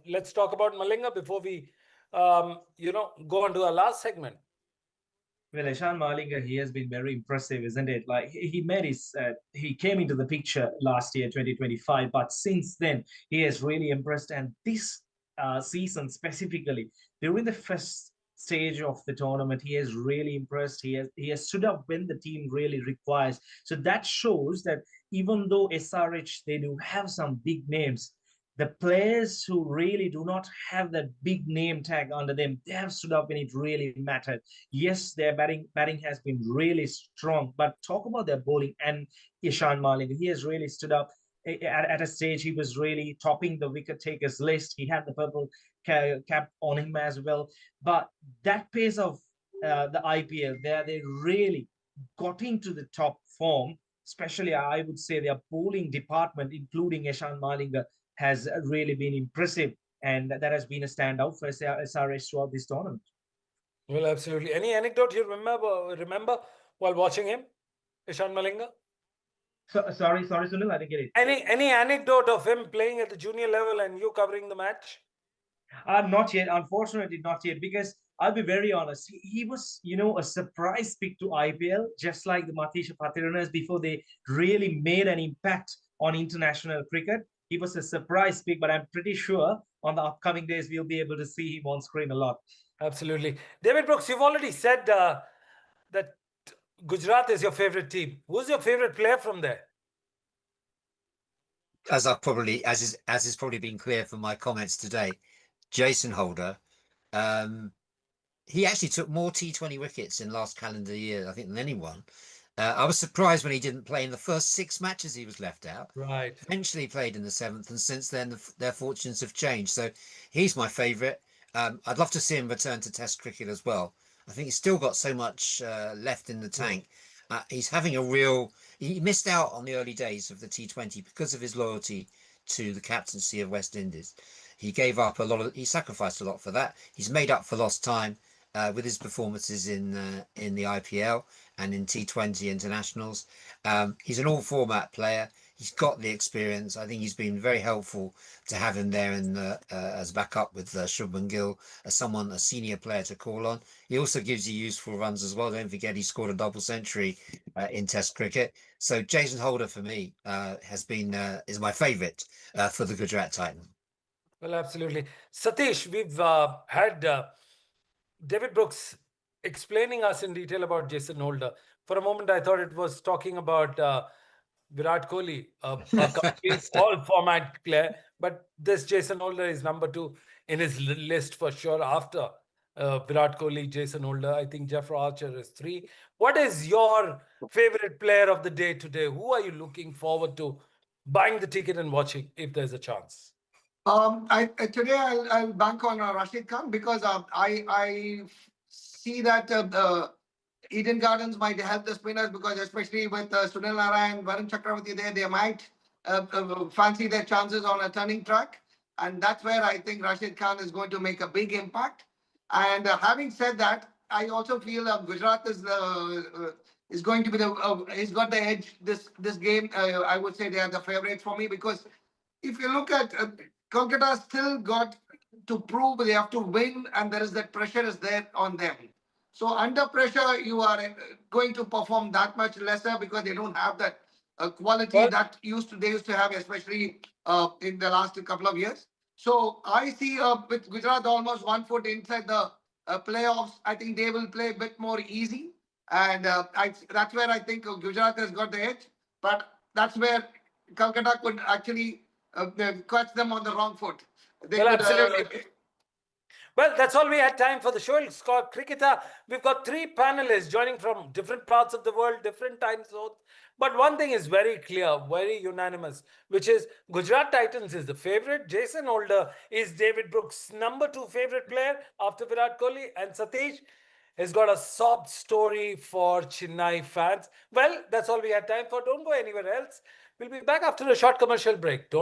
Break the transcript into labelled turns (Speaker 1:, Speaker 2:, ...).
Speaker 1: let's talk about Malinga before we, go on to our last segment.
Speaker 2: Well, Eshan Malinga, he has been very impressive, isn't it? Like he made his, he came into the picture last year, 2025, but since then he has really impressed. And this season specifically, during the first stage of the tournament, he has really impressed. He has stood up when the team really requires. So that shows that even though SRH they do have some big names, the players who really do not have that big name tag under them, they have stood up when it really mattered. Yes, their batting has been really strong, but talk about their bowling and Eshan Malinga. He has really stood up at a stage. He was really topping the wicket takers list. He had the purple cap on him as well. But that pace of the IPL, they really got into the top form. Especially, I would say their bowling department, including Eshan Malinga, has really been impressive, and that has been a standout for SRH throughout this tournament.
Speaker 1: Well, absolutely. Any anecdote you remember while watching him, Eshan Malinga?
Speaker 2: Sorry, Sunil, I didn't get it.
Speaker 1: Any anecdote of him playing at the junior level and you covering the match?
Speaker 2: Not yet, unfortunately, not yet, because I'll be very honest. He was, a surprise pick to IPL, just like the Matisha Patiranas before they really made an impact on international cricket. He was a surprise pick, but I'm pretty sure on the upcoming days we'll be able to see him on screen a lot.
Speaker 1: Absolutely. David Brooks, you've already said that Gujarat is your favorite team. Who's your favorite player from there?
Speaker 3: As is probably been clear from my comments today, Jason Holder. He actually took more T20 wickets in last calendar year, I think, than anyone. I was surprised when he didn't play in the first 6 matches he was left out.
Speaker 1: Right.
Speaker 3: Eventually played in the 7th, and since then their fortunes have changed. So he's my favourite. I'd love to see him return to Test cricket as well. I think he's still got so much left in the tank. He's having he missed out on the early days of the T20 because of his loyalty to the captaincy of West Indies. He he sacrificed a lot for that. He's made up for lost time with his performances in the IPL and in T20 internationals. He's an all-format player. He's got the experience. I think he's been very helpful to have him there as backup with Shubman Gill as a senior player to call on. He also gives you useful runs as well. Don't forget he scored a double century in Test cricket. So Jason Holder for me is my favourite for the Gujarat Titans.
Speaker 1: Well, absolutely. Satish, we've had David Brooks explaining us in detail about Jason Holder. For a moment, I thought it was talking about Virat Kohli, a complete all-format player. But this Jason Holder is number 2 in his list for sure after Virat Kohli, Jason Holder. I think Jeff Archer is 3. What is your favorite player of the day today? Who are you looking forward to buying the ticket and watching if there's a chance?
Speaker 4: Today I'll bank on Rashid Khan because I see that the Eden Gardens might help the spinners because especially with Sunil Narayan and Varun Chakravarti there, they might fancy their chances on a turning track. And that's where I think Rashid Khan is going to make a big impact. And having said that, I also feel Gujarat is going to be he's got the edge this game. I would say they are the favorites for me because if you look at Kolkata still got to prove they have to win, and there is that pressure is there on them. So under pressure, you are going to perform that much lesser because they don't have that quality that they used to have, especially in the last couple of years. So I see with Gujarat almost 1 foot inside the playoffs. I think they will play a bit more easy, and that's where I think Gujarat has got the edge. But that's where Calcutta could actually catch them on the wrong foot.
Speaker 1: Absolutely. Well, that's all we had time for the show. It's called Cricketer. We've got 3 panelists joining from different parts of the world, different time zones. But one thing is very clear, very unanimous, which is Gujarat Titans is the favorite. Jason Holder is David Brooks' number 2 favorite player after Virat Kohli. And Satish has got a sob story for Chennai fans. Well, that's all we had time for. Don't go anywhere else. We'll be back after a short commercial break. Don't